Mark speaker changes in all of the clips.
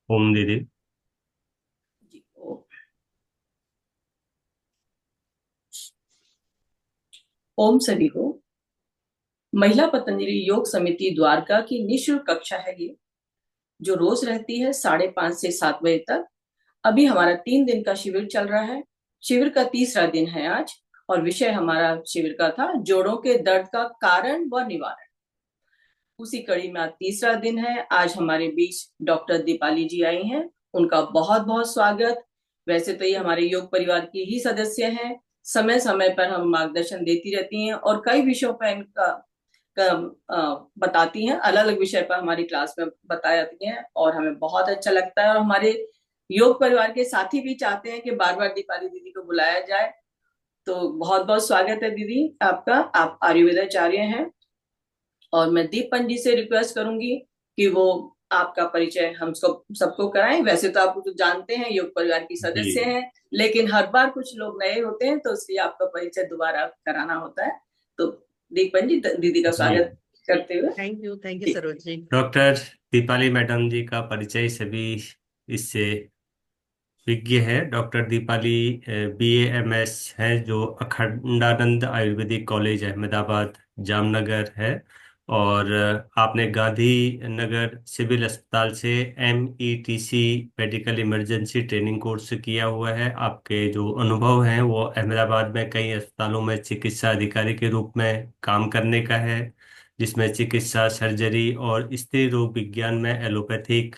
Speaker 1: ओम दीदी।
Speaker 2: जी, ओम सभी को। महिला पतंजलि योग समिति द्वारका की निःशुल्क कक्षा है ये, जो रोज रहती है 5:30 से 7 बजे तक। अभी हमारा 3 दिन का शिविर चल रहा है। शिविर का तीसरा दिन है आज। और विषय हमारा शिविर का था जोड़ों के दर्द का कारण व निवारण। उसी कड़ी में आज तीसरा दिन है। आज हमारे बीच डॉक्टर दीपाली जी आई हैं। उनका बहुत बहुत स्वागत। वैसे तो ये हमारे योग परिवार की ही सदस्य हैं। समय समय पर हम मार्गदर्शन देती रहती हैं और कई विषयों पर इनका बताती हैं। अलग अलग विषय पर हमारी क्लास में बताती हैं और हमें बहुत अच्छा लगता है। और हमारे योग परिवार के साथी भी चाहते हैं कि बार बार दीपाली दीदी को बुलाया जाए। तो बहुत बहुत स्वागत है दीदी आपका। आप आयुर्वेदाचार्य हैं। और मैं दीपन जी से रिक्वेस्ट करूंगी कि वो आपका परिचय हम सबको कराएं। वैसे तो आप तो जानते हैं, योग परिवार की
Speaker 1: जी।
Speaker 2: सदस्य हैं। लेकिन हर बार कुछ लोग नए होते हैं, तो इसलिए आपका परिचय दोबारा कराना होता है। तो दीपन जी, दीदी का
Speaker 1: जी।
Speaker 2: स्वागत करते हुए।
Speaker 3: थैंक यू
Speaker 2: जी।
Speaker 3: सरोज जी।
Speaker 1: डॉक्टर दीपाली मैडम जी का परिचय सभी इससे विज्ञ है। डॉक्टर दीपाली BA MS है, जो अखंडानंद आयुर्वेदिक कॉलेज अहमदाबाद जामनगर है। और आपने गांधी नगर सिविल अस्पताल से METC medical emergency training course किया हुआ है। आपके जो अनुभव हैं वो अहमदाबाद में कई अस्पतालों में चिकित्सा अधिकारी के रूप में काम करने का है, जिसमें चिकित्सा, सर्जरी और स्त्री रोग विज्ञान में एलोपैथिक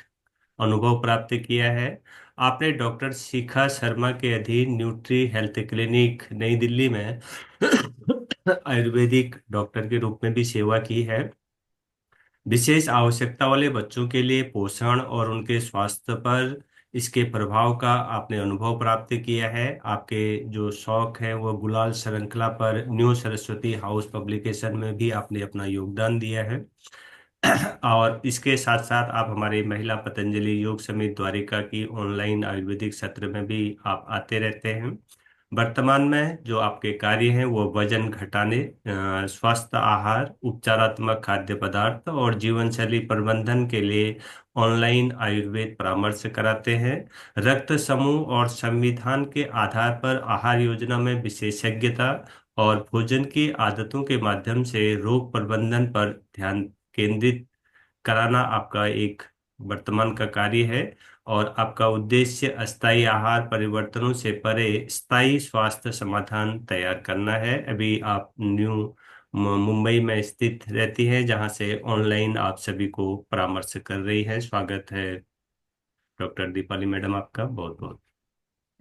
Speaker 1: अनुभव प्राप्त किया है। आपने डॉक्टर शिखा शर्मा के अधीन न्यूट्री हेल्थ क्लिनिक नई दिल्ली में आयुर्वेदिक डॉक्टर के रूप में भी सेवा की है। विशेष आवश्यकता वाले बच्चों के लिए पोषण और उनके स्वास्थ्य पर इसके प्रभाव का आपने अनुभव प्राप्त किया है। आपके जो शौक है वो गुलाल श्रृंखला पर न्यू सरस्वती हाउस पब्लिकेशन में भी आपने अपना योगदान दिया है। और इसके साथ साथ आप हमारे महिला पतंजलि योग समिति द्वारिका की ऑनलाइन आयुर्वेदिक सत्र में भी आप आते रहते हैं। वर्तमान में जो आपके कार्य हैं वो वजन घटाने, स्वस्थ आहार, उपचारात्मक खाद्य पदार्थ और जीवन शैली प्रबंधन के लिए ऑनलाइन आयुर्वेद परामर्श कराते हैं। रक्त समूह और संविधान के आधार पर आहार योजना में विशेषज्ञता और भोजन की आदतों के माध्यम से रोग प्रबंधन पर ध्यान केंद्रित कराना आपका एक वर्तमान का कार्य है। और आपका उद्देश्य अस्थायी आहार परिवर्तनों से परे स्थायी स्वास्थ्य समाधान तैयार करना है। अभी आप न्यू मुंबई में स्थित रहती हैं, जहां से ऑनलाइन आप सभी को परामर्श कर रही हैं। स्वागत है डॉक्टर दीपाली मैडम, आपका बहुत बहुत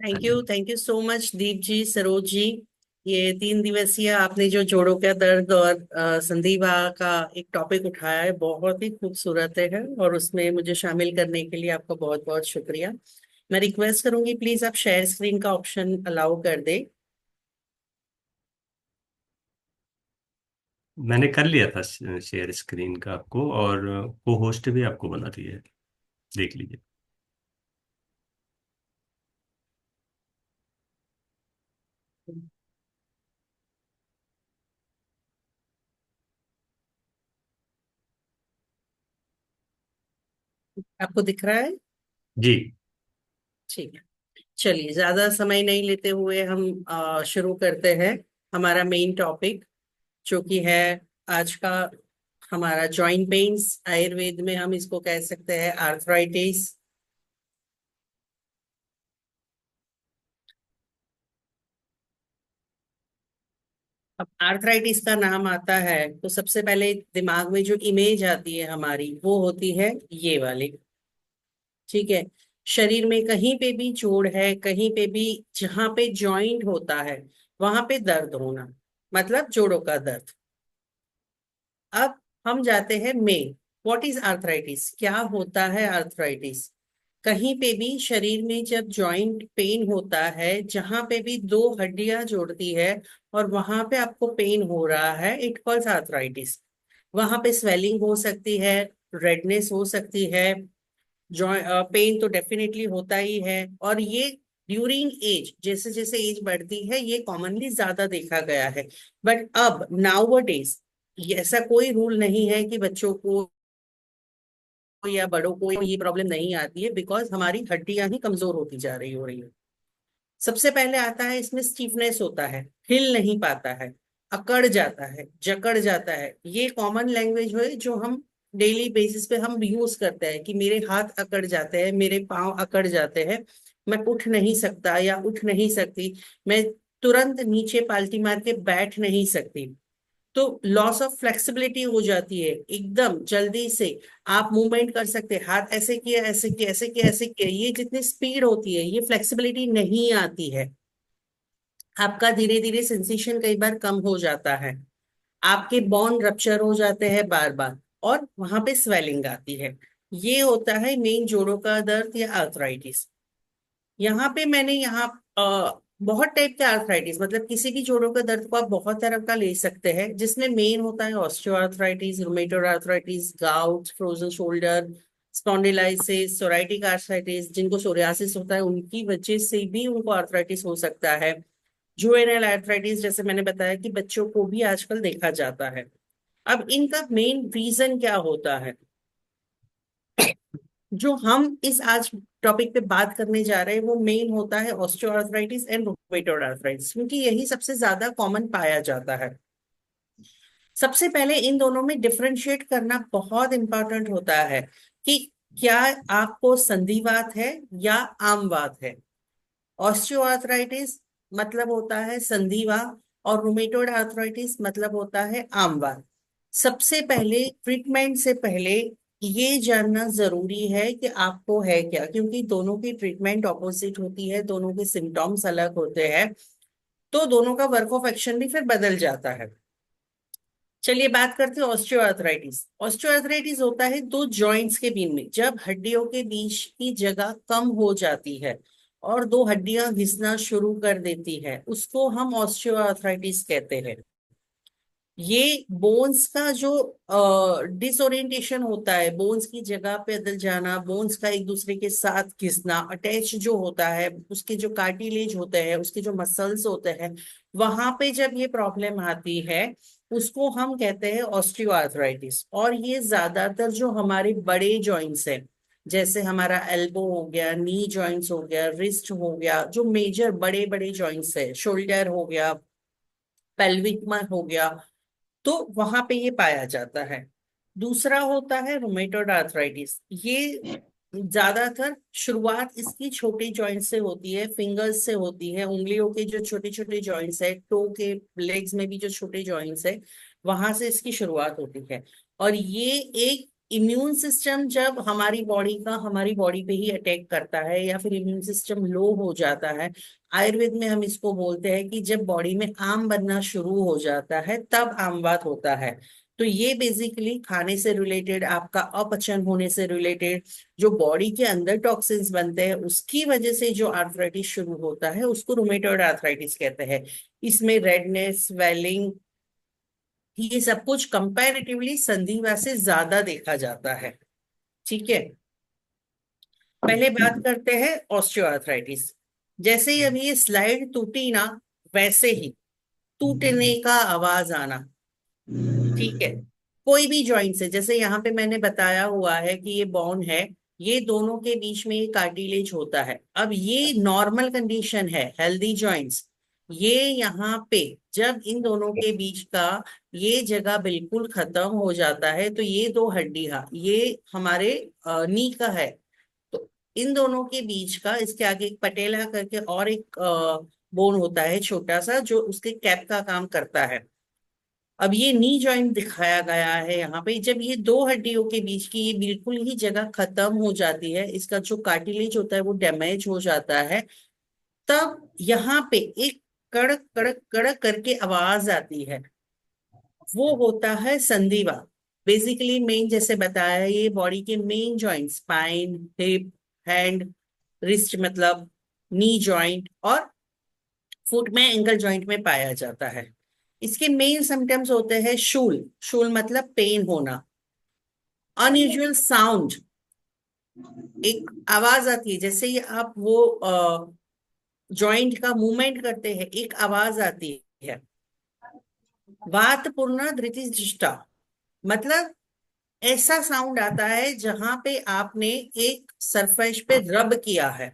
Speaker 1: धन्यवाद।
Speaker 3: थैंक यू सो मच दीप जी, सरोज जी। ये 3 दिवसीय आपने जो जोड़ों का दर्द और संधिवा का एक टॉपिक उठाया है, बहुत ही खूबसूरत है। और उसमें मुझे शामिल करने के लिए आपका बहुत बहुत शुक्रिया। मैं रिक्वेस्ट करूंगी, प्लीज आप शेयर स्क्रीन का ऑप्शन अलाउ कर दे।
Speaker 1: मैंने कर लिया था शेयर स्क्रीन का आपको, और को होस्ट भी आपको बना दिया है, देख लीजिए।
Speaker 3: आपको दिख रहा है?
Speaker 1: जी।
Speaker 3: ठीक है। चलिए, ज्यादा समय नहीं लेते हुए हम शुरू करते हैं हमारा मेन टॉपिक, जो कि है आज का हमारा जॉइंट पेन्स। आयुर्वेद में हम इसको कह सकते हैं आर्थराइटिस। अब आर्थराइटिस का नाम आता है तो सबसे पहले दिमाग में जो इमेज आती है हमारी, वो होती है ये वाली। ठीक है। शरीर में कहीं पे भी जोड़ है, कहीं पे भी जहां पे जॉइंट होता है, वहां पे दर्द होना, मतलब जोड़ों का दर्द। अब हम जाते हैं मेन। What is arthritis? क्या होता है आर्थराइटिस? कहीं पे भी शरीर में जब जॉइंट पेन होता है, जहां पे भी दो हड्डियां जोड़ती है और वहां पे आपको पेन हो रहा है, इट कॉल्स आर्थराइटिस। वहां पे स्वेलिंग हो सकती है, रेडनेस हो सकती है, पेन तो डेफिनेटली होता ही है। और ये ड्यूरिंग एज, जैसे जैसे एज बढ़ती है, ये कॉमनली ज्यादा देखा गया है। बट अब नाउ डेज ऐसा कोई रूल नहीं है कि बच्चों को या बड़ों को ये प्रॉब्लम नहीं आती है, बिकॉज हमारी हड्डियां ही कमजोर होती जा रही हो रही है। सबसे पहले आता है इसमें स्टीफनेस होता है, हिल नहीं पाता है, अकड़ जाता है, जकड़ जाता है। ये कॉमन लैंग्वेज है जो हम डेली बेसिस पे हम यूज करते हैं कि मेरे हाथ अकड़ जाते हैं, मेरे पांव अकड़ जाते हैं, मैं उठ नहीं सकता या उठ नहीं सकती, मैं तुरंत नीचे पालटी मार के बैठ नहीं सकती। तो लॉस ऑफ फ्लेक्सिबिलिटी हो जाती है, एकदम जल्दी से आप मूवमेंट कर सकते हैं, हाथ ऐसे किया ऐसे किया ऐसे किया ऐसे किया, ये जितनी स्पीड होती है ये फ्लेक्सिबिलिटी नहीं आती है। आपका धीरे धीरे सेंसेशन कई बार कम हो जाता है, आपके बोन रप्चर हो जाते हैं बार बार, और वहां पे स्वेलिंग आती है। ये होता है मेन जोड़ों का दर्द या आर्थराइटिस। यहाँ पे मैंने यहाँ बहुत टाइप के आर्थराइटिस, मतलब किसी भी जोड़ों का दर्द को आप बहुत तरह का ले सकते हैं, जिसमें मेन होता है osteoarthritis, rheumatoid arthritis, gout, frozen shoulder, spondylosis, psoriatic arthritis. जिनको सोरियासिस होता है उनकी वजह से भी उनको आर्थराइटिस हो सकता है। जुवेनाइल आर्थराइटिस, जैसे मैंने बताया कि बच्चों को भी आजकल देखा जाता है। अब इनका मेन रीजन क्या होता है, जो हम इस आज टॉपिक पे बात करने जा रहे हैं, वो मेन होता है ऑस्टियोआर्थराइटिस एंड रूमेटोइड आर्थराइटिस, क्योंकि यही सबसे ज्यादा कॉमन पाया जाता है। सबसे पहले इन दोनों में डिफरेंशिएट करना बहुत इंपॉर्टेंट होता है कि क्या आपको संधिवात है या आमवात है। ऑस्टियोआर्थराइटिस मतलब होता है संधिवा, और रूमेटोइड आर्थराइटिस मतलब होता है आमवात। सबसे पहले ट्रीटमेंट से पहले ये जानना जरूरी है कि आपको है क्या, क्योंकि दोनों की ट्रीटमेंट ऑपोजिट होती है, दोनों के सिम्टम्स अलग होते हैं, तो दोनों का वर्क ऑफ एक्शन भी फिर बदल जाता है। चलिए बात करते हैं ऑस्टियोआर्थराइटिस। ऑस्टियोआर्थराइटिस होता है दो जॉइंट्स के बीच में, जब हड्डियों के बीच की जगह कम हो जाती है और दो हड्डियां घिसना शुरू कर देती है, उसको हम ऑस्टियोआर्थराइटिस कहते हैं। ये बोन्स का जो डिसोरिएंटेशन होता है, बोन्स की जगह पे बदल जाना, बोन्स का एक दूसरे के साथ घिसना, अटैच जो होता है, उसके जो कार्टिलेज होते हैं, उसके जो मसल्स होते हैं, वहां पे जब ये प्रॉब्लम आती है उसको हम कहते हैं ऑस्टियोआर्थराइटिस। और ये ज्यादातर जो हमारे बड़े जॉइंट्स हैं, जैसे हमारा एल्बो हो गया, नी जॉइंट्स हो गया, रिस्ट हो गया, जो मेजर बड़े बड़े जॉइंट्स है, शोल्डर हो गया, पेल्विक में हो गया, तो वहां पे ये पाया जाता है। दूसरा होता है रूमेटोइड आर्थराइटिस। ये ज्यादातर शुरुआत इसकी छोटे जॉइंट से होती है, फिंगर्स से होती है, उंगलियों के जो छोटे छोटे जॉइंट्स है, टो के लेग्स में भी जो छोटे जॉइंट्स है, वहां से इसकी शुरुआत होती है। और ये एक इम्यून सिस्टम जब हमारी बॉडी पे ही अटैक करता है, या फिर इम्यून सिस्टम लो हो जाता है, आयुर्वेद में हम इसको बोलते हैं कि जब बॉडी में आम बनना शुरू हो जाता है तब आमवात होता है। तो ये बेसिकली खाने से रिलेटेड, आपका अपचन होने से रिलेटेड, जो बॉडी के अंदर टॉक्सिन्स बनते हैं उसकी वजह से जो आर्थराइटिस शुरू होता है उसको रूमेटोइड आर्थराइटिस कहते हैं। इसमें रेडनेस, स्वेलिंग, ये सब कुछ कंपैरेटिवली संधिवा से ज्यादा देखा जाता है। ठीक है, पहले बात करते हैं ऑस्टियोआर्थराइटिस। जैसे ही अभी ये स्लाइड टूटी ना, वैसे ही टूटने का आवाज आना। ठीक है, कोई भी जॉइंट से, जैसे यहाँ पे मैंने बताया हुआ है कि ये बोन है, ये दोनों के बीच में ये कार्टिलेज होता है। अब ये नॉर्मल कंडीशन है, हेल्दी जॉइंट्स। ये यहाँ पे जब इन दोनों के बीच का ये जगह बिल्कुल खत्म हो जाता है, तो ये दो हड्डियां, ये हमारे नी का है, तो इन दोनों के बीच का, इसके आगे एक पटेला करके और एक बोन होता है छोटा सा, जो उसके कैप का काम करता है। अब ये नी जॉइंट दिखाया गया है यहाँ पे, जब ये दो हड्डियों के बीच की ये बिल्कुल ही जगह खत्म हो जाती है, इसका जो कार्टिलेज होता है वो डैमेज हो जाता है, तब यहाँ पे एक कड़क कड़क कड़क करके आवाज आती है, वो होता है संधिवा। बेसिकली मेन, जैसे बताया है, ये बॉडी के main joint, spine, hip, hand, wrist मतलब नी जॉइंट, और फुट में एंकल जॉइंट में पाया जाता है। इसके मेन सिम्टम्स होते हैं शूल, शूल मतलब पेन होना, अनयूजुअल साउंड, एक आवाज आती है, जैसे ही आप वो जॉइंट का मूवमेंट करते हैं एक आवाज आती है। वात पूर्ण धृतिदृष्टा मतलब ऐसा साउंड आता है जहां पे आपने एक सरफेस पे रब किया है,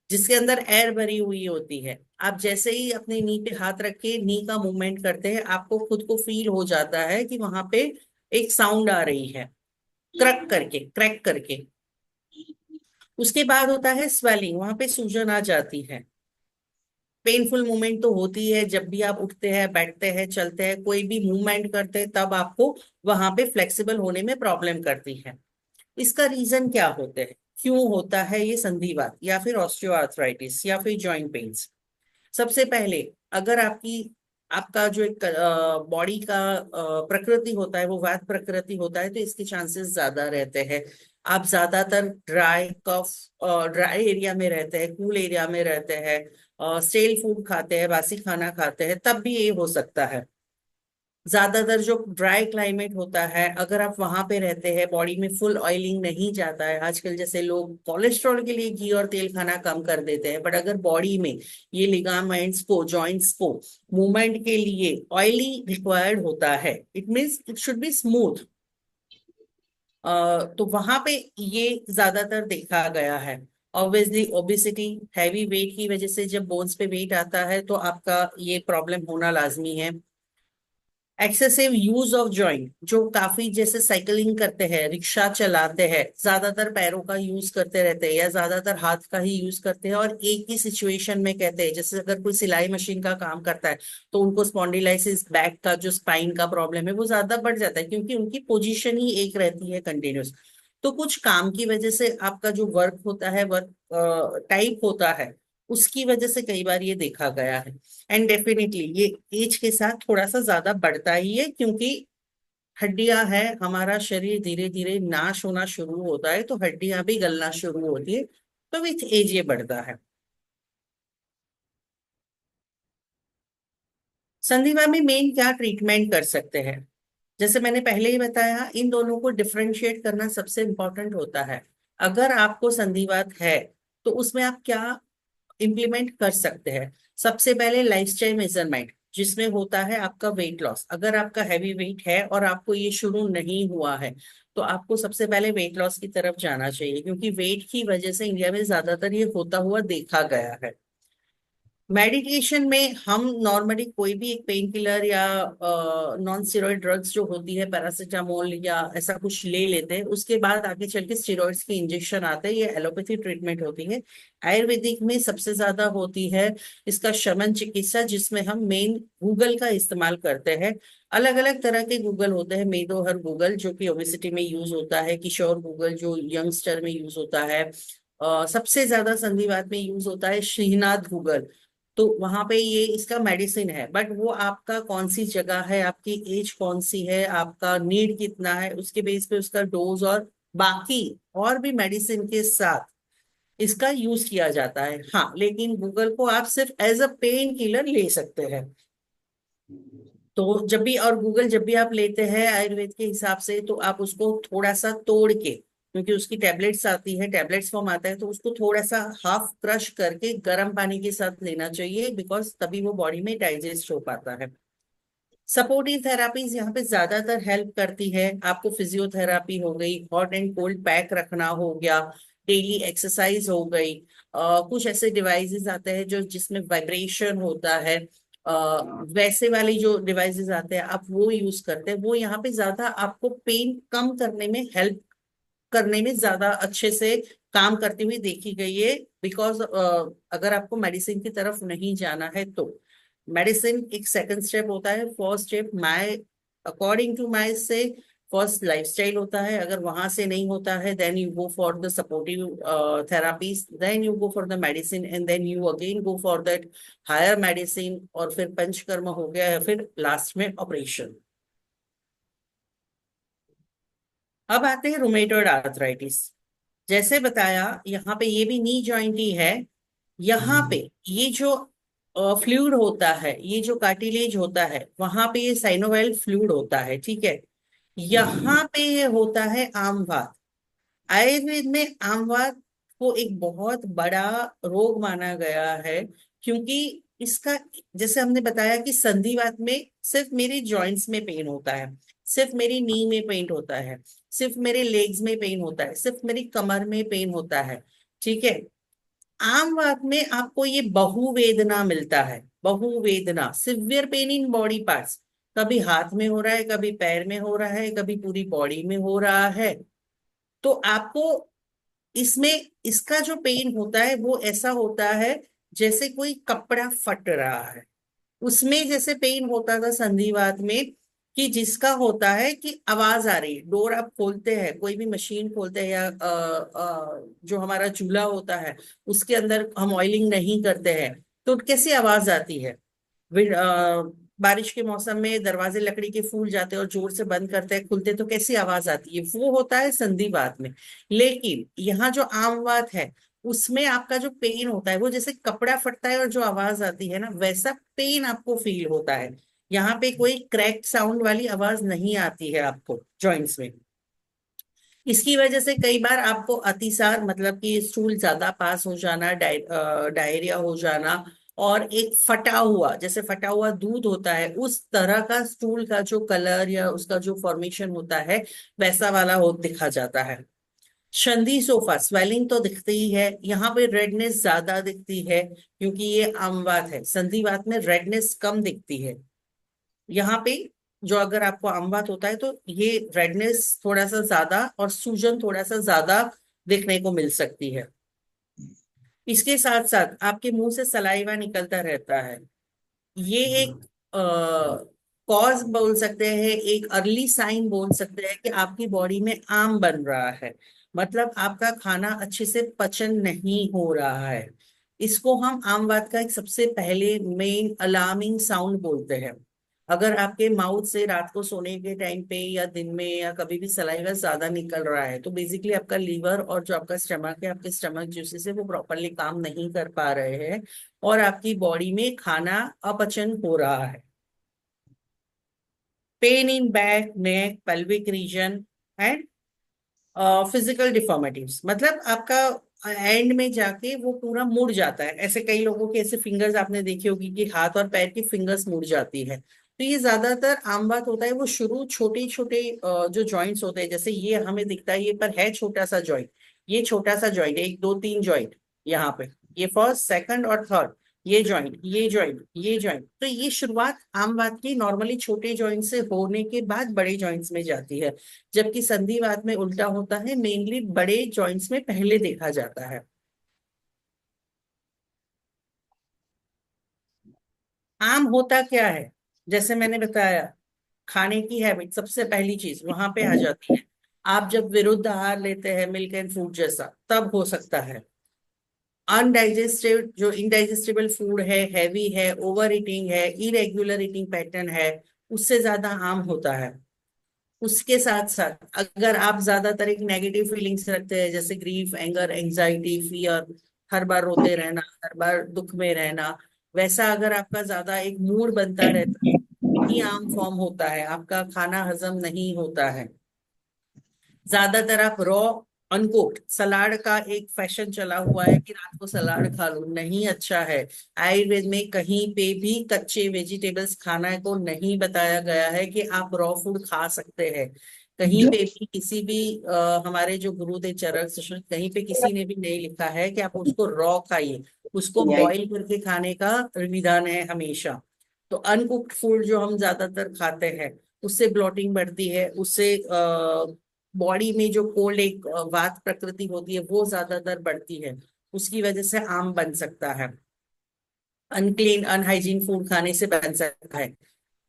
Speaker 3: जिसके अंदर एयर भरी हुई होती है। आप जैसे ही अपने नी पे हाथ रख के नी का मूवमेंट करते हैं, आपको खुद को फील हो जाता है कि वहां पे एक साउंड आ रही है, क्रक करके, क्रैक करके। उसके बाद होता है स्वेलिंग, वहां पे सूजन आ जाती है। पेनफुल मूवमेंट तो होती है, जब भी आप उठते हैं, बैठते हैं, चलते हैं, कोई भी मूवमेंट करते हैं, तब आपको वहां पे फ्लेक्सिबल होने में प्रॉब्लम करती है। इसका रीजन क्या होते हैं, क्यों होता है ये संधिवात या फिर ऑस्टियोआर्थराइटिस या फिर जॉइंट पेन्स? सबसे पहले, अगर आपका जो एक बॉडी का प्रकृति होता है वो वात प्रकृति होता है, तो इसके चांसेस ज्यादा रहते हैं। आप ज्यादातर ड्राई एरिया में रहते हैं, कूल एरिया में रहते हैं, स्टेल फूड खाते हैं, बासी खाना खाते हैं, तब भी ये हो सकता है। ज्यादातर जो ड्राई क्लाइमेट होता है, अगर आप वहां पे रहते हैं, बॉडी में फुल ऑयलिंग नहीं जाता है, आजकल जैसे लोग कोलेस्ट्रॉल के लिए घी और तेल खाना कम कर देते हैं, बट अगर बॉडी में ये लिगामेंट्स को, जॉइंट्स को मूवमेंट के लिए ऑयली रिक्वायर्ड होता है, it means it should be smooth, तो वहां पे ये ज्यादातर देखा गया है। ऑब्वियसली ओबिसिटी, हैवी वेट की वजह से जब बोन्स पे वेट आता है तो आपका ये प्रॉब्लम होना लाजमी है। एक्सेसिव यूज ऑफ जॉइंट, जो काफी जैसे साइकिलिंग करते हैं, रिक्शा चलाते हैं, ज्यादातर पैरों का यूज करते रहते हैं या ज्यादातर हाथ का ही यूज करते हैं, और एक ही सिचुएशन में कहते हैं, जैसे अगर कोई सिलाई मशीन का काम करता है तो उनको स्पॉन्डिलाइसिस, बैक का जो स्पाइन का प्रॉब्लम है वो ज्यादा बढ़ जाता है, क्योंकि उनकी पोजीशन ही एक रहती है कंटिन्यूस। तो कुछ काम की वजह से आपका जो वर्क होता है, वर्क टाइप होता है, उसकी वजह से कई बार ये देखा गया है। एंड डेफिनेटली ये एज के साथ थोड़ा सा ज्यादा बढ़ता ही है, क्योंकि हड्डियां है, हमारा शरीर धीरे धीरे नाश होना शुरू होता है, तो हड्डियां भी गलना शुरू होती है, तो विथ एज ये बढ़ता है। संधिवा में मेन क्या ट्रीटमेंट कर सकते हैं? जैसे मैंने पहले ही बताया, इन दोनों को डिफरेंशिएट करना सबसे इंपॉर्टेंट होता है। अगर आपको संधिवात है तो उसमें आप क्या इम्प्लीमेंट कर सकते हैं? सबसे पहले लाइफस्टाइल मेजरमेंट, जिसमें होता है आपका वेट लॉस। अगर आपका हैवी वेट है और आपको ये शुरू नहीं हुआ है, तो आपको सबसे पहले वेट लॉस की तरफ जाना चाहिए, क्योंकि वेट की वजह से इंडिया में ज्यादातर ये होता हुआ देखा गया है। मेडिकेशन में हम नॉर्मली कोई भी एक पेन किलर या नॉन स्टेरॉइड ड्रग्स जो होती है, पैरासीटामोल या ऐसा कुछ ले लेते हैं, उसके बाद आगे चल के स्टेरॉइड्स के इंजेक्शन आते हैं, ये एलोपैथी ट्रीटमेंट होती है। आयुर्वेदिक में सबसे ज्यादा होती है इसका शमन चिकित्सा, जिसमें हम मेन गूगल का इस्तेमाल करते हैं। अलग अलग तरह के गूगल होते हैं, मेदोहर गूगल जो कि ओबेसिटी में यूज होता है, किशोर गूगल जो यंगस्टर में यूज होता है, सबसे ज्यादा संधिवात में यूज होता है श्रीनाथ गूगल। तो वहां पे ये इसका मेडिसिन है, बट वो आपका कौन सी जगह है, आपकी एज कौन सी है, आपका नीड कितना है, उसके बेस पे उसका डोज और बाकी और भी मेडिसिन के साथ इसका यूज किया जाता है। हाँ, लेकिन गूगल को आप सिर्फ एज अ पेन किलर ले सकते हैं। तो जब भी, और गूगल जब भी आप लेते हैं आयुर्वेद के हिसाब से, तो आप उसको थोड़ा सा तोड़ के, क्योंकि उसकी टैबलेट्स आती है, टैबलेट्स फॉर्म आता है, तो उसको थोड़ा सा हाफ क्रश करके गर्म पानी के साथ लेना चाहिए, बिकॉज तभी वो बॉडी में डाइजेस्ट हो पाता है। सपोर्टिव थेरापीज यहाँ पे ज्यादातर हेल्प करती है। आपको फिजियोथेरापी हो गई, हॉट एंड कोल्ड पैक रखना हो गया, डेली एक्सरसाइज हो गई, कुछ ऐसे डिवाइसेस आते हैं जो जिसमें वाइब्रेशन होता है, वैसे वाले जो डिवाइसेस आते हैं आप वो यूज करते हैं, वो यहाँ पे ज्यादा आपको पेन कम करने में हेल्प करने में ज्यादा अच्छे से काम करती हुई देखी गई है। बिकॉज अगर आपको मेडिसिन की तरफ नहीं जाना है तो मेडिसिन एक सेकंड स्टेप होता है, first step my according to my से फर्स्ट लाइफस्टाइल होता है। अगर वहां से नहीं होता है, then you go for the supportive therapies, then you go for the medicine, and then you again go for that higher medicine, और फिर पंचकर्म हो गया है, फिर लास्ट में ऑपरेशन। अब आते हैं रुमेटॉइड आर्थराइटिस। जैसे बताया, यहाँ पे ये भी नी जॉइंट ही है। यहाँ पे ये जो फ्लूइड होता है, ये जो कार्टिलेज होता है, वहां पे ये साइनोवाइल फ्लूइड होता है, ठीक है। यहाँ पे ये होता है आमवात। आयुर्वेद में आमवात को एक बहुत बड़ा रोग माना गया है, क्योंकि इसका, जैसे हमने बताया कि संधिवात में सिर्फ मेरी जॉइंट्स में पेन होता है, सिर्फ मेरी नी में पेन होता है, सिर्फ मेरे लेग्स में पेन होता है, सिर्फ मेरी कमर में पेन होता है। ठीक है। आम वात में आपको ये बहुवेदना मिलता है, बहुवेदना, severe pain in body parts. कभी हाथ में हो रहा है, कभी पैर में हो रहा है, कभी पूरी बॉडी में हो रहा है। तो आपको इसमें इसका जो पेन होता है वो ऐसा होता है जैसे कोई कपड़ा फट रहा है। उसमें जैसे पेन होता था संधिवात में, कि जिसका होता है कि आवाज आ रही है, डोर आप खोलते हैं, कोई भी मशीन खोलते हैं, या जो हमारा चूल्हा होता है उसके अंदर हम ऑयलिंग नहीं करते हैं, तो कैसी आवाज आती है। बारिश के मौसम में दरवाजे लकड़ी के फूल जाते हैं और जोर से बंद करते हैं, खुलते तो कैसी आवाज आती है, वो होता है संधिवात में। लेकिन यहाँ जो आम वात है उसमें आपका जो पेन होता है वो जैसे कपड़ा फटता है और जो आवाज आती है ना, वैसा पेन आपको फील होता है। यहाँ पे कोई क्रैक साउंड वाली आवाज नहीं आती है आपको जॉइंट्स में। इसकी वजह से कई बार आपको अतिसार, मतलब कि स्टूल ज्यादा पास हो जाना, डायरिया हो जाना, और एक फटा हुआ, जैसे फटा हुआ दूध होता है उस तरह का स्टूल का जो कलर या उसका जो फॉर्मेशन होता है, वैसा वाला हो दिखा जाता है। संधि सोफा स्वेलिंग तो दिखती ही है, यहाँ पे रेडनेस ज्यादा दिखती है क्योंकि ये आमवात है। संधिवात में रेडनेस कम दिखती है। यहाँ पे जो अगर आपको अमवात होता है तो ये रेडनेस थोड़ा सा ज्यादा और सूजन थोड़ा सा ज्यादा देखने को मिल सकती है। इसके साथ साथ आपके मुंह से सलाइवा निकलता रहता है। ये एक कॉज बोल सकते हैं, एक अर्ली साइन बोल सकते हैं कि आपकी बॉडी में आम बन रहा है, मतलब आपका खाना अच्छे से पचन नहीं हो रहा है। इसको हम आम बात का एक सबसे पहले मेन अलार्मिंग साउंड बोलते हैं। अगर आपके माउथ से रात को सोने के टाइम पे या दिन में या कभी भी सलाइवा ज्यादा निकल रहा है, तो बेसिकली आपका लीवर और जो आपका स्टमक है, आपके स्टमक जूसेस है, वो प्रॉपरली काम नहीं कर पा रहे हैं और आपकी बॉडी में खाना अपचन हो रहा है। Pain in back, neck, pelvic region and physical deformities, मतलब आपका एंड में जाके वो पूरा मुड़ जाता है। ऐसे कई लोगों के ऐसे फिंगर्स आपने देखी होगी कि हाथ और पैर की फिंगर्स मुड़ जाती है। तो ये ज्यादातर आम बात होता है। वो शुरू छोटे छोटे जो जॉइंट्स होते हैं, जैसे ये हमें दिखता है, ये पर है छोटा सा जॉइंट, ये छोटा सा जॉइंट, एक दो तीन जॉइंट यहाँ पे, ये फर्स्ट सेकंड और थर्ड, ये जॉइंट, ये जॉइंट, ये जॉइंट। तो ये शुरुआत आम बात की नॉर्मली छोटे जॉइंट से होने के बाद बड़े जॉइंट्स में जाती है, जबकि संधिवात में उल्टा होता है, मेनली बड़े जॉइंट्स में पहले देखा जाता है। आम होता क्या है, जैसे मैंने बताया, खाने की हैबिट सबसे पहली चीज वहां पे आ जाती है। आप जब विरुद्ध आहार लेते हैं, मिल्क एंड फ्रूट जैसा, तब हो सकता है। अनडाइजेस्टिव जो इनडाइजेस्टिबल फूड है, हैवी है, ओवर ईटिंग है, इरेग्युलर ईटिंग पैटर्न है, उससे ज्यादा आम होता है। उसके साथ साथ अगर आप ज्यादातर एक नेगेटिव फीलिंग्स रखते हैं, जैसे ग्रीफ, एंगर, एंजाइटी, फियर, हर बार रोते रहना, हर बार दुख में रहना, वैसा अगर आपका ज्यादा एक मूड बनता रहता है, ही आम फॉर्म होता है, आपका खाना हजम नहीं होता है। ज्यादातर आप रॉ, अनकुक्ड सलाद का एक फैशन चला हुआ है कि रात को सलाद खा लो, नहीं अच्छा है। आयुर्वेद में कहीं पे भी कच्चे वेजिटेबल्स खाना को नहीं बताया गया है कि आप रॉ फूड खा सकते हैं। कहीं पे भी किसी भी हमारे जो गुरु थे चरक सशक्त, कहीं पे किसी ने भी नहीं लिखा है कि आप उसको रॉ खाइए। उसको बॉईल करके खाने का विधान है हमेशा। तो अनकुक्ड फूड जो हम ज्यादातर खाते हैं, उससे ब्लॉटिंग बढ़ती है, उससे बॉडी में जो कोल्ड एक वात प्रकृति होती है वो ज्यादातर बढ़ती है। उसकी वजह से आम बन सकता है। अनक्लीन अनहाइजीन फूड खाने से बन सकता है।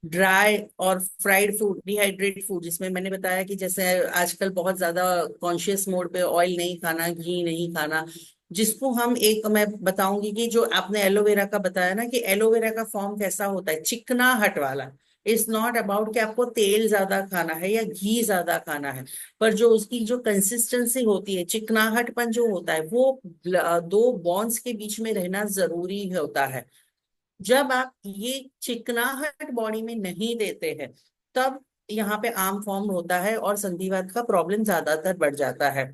Speaker 3: ड्राई और फ्राइड फूड, डिहाइड्रेट फूड, जिसमें मैंने बताया कि जैसे आजकल बहुत ज्यादा कॉन्शियस मोड पे, ऑयल नहीं खाना, घी नहीं खाना, जिसको हम एक मैं बताऊंगी कि जो आपने एलोवेरा का बताया ना, कि एलोवेरा का फॉर्म कैसा होता है, चिकनाहट वाला। इट्स नॉट अबाउट कि आपको तेल ज्यादा खाना है या घी ज्यादा खाना है, पर जो उसकी जो कंसिस्टेंसी होती है, चिकनाहटपन जो होता है, वो दो बॉन्ड्स के बीच में रहना जरूरी होता है। जब आप ये चिकनाहट बॉडी में नहीं देते हैं, तब यहाँ पे आम फॉर्म होता है और संधिवात का प्रॉब्लम ज्यादातर बढ़ जाता है।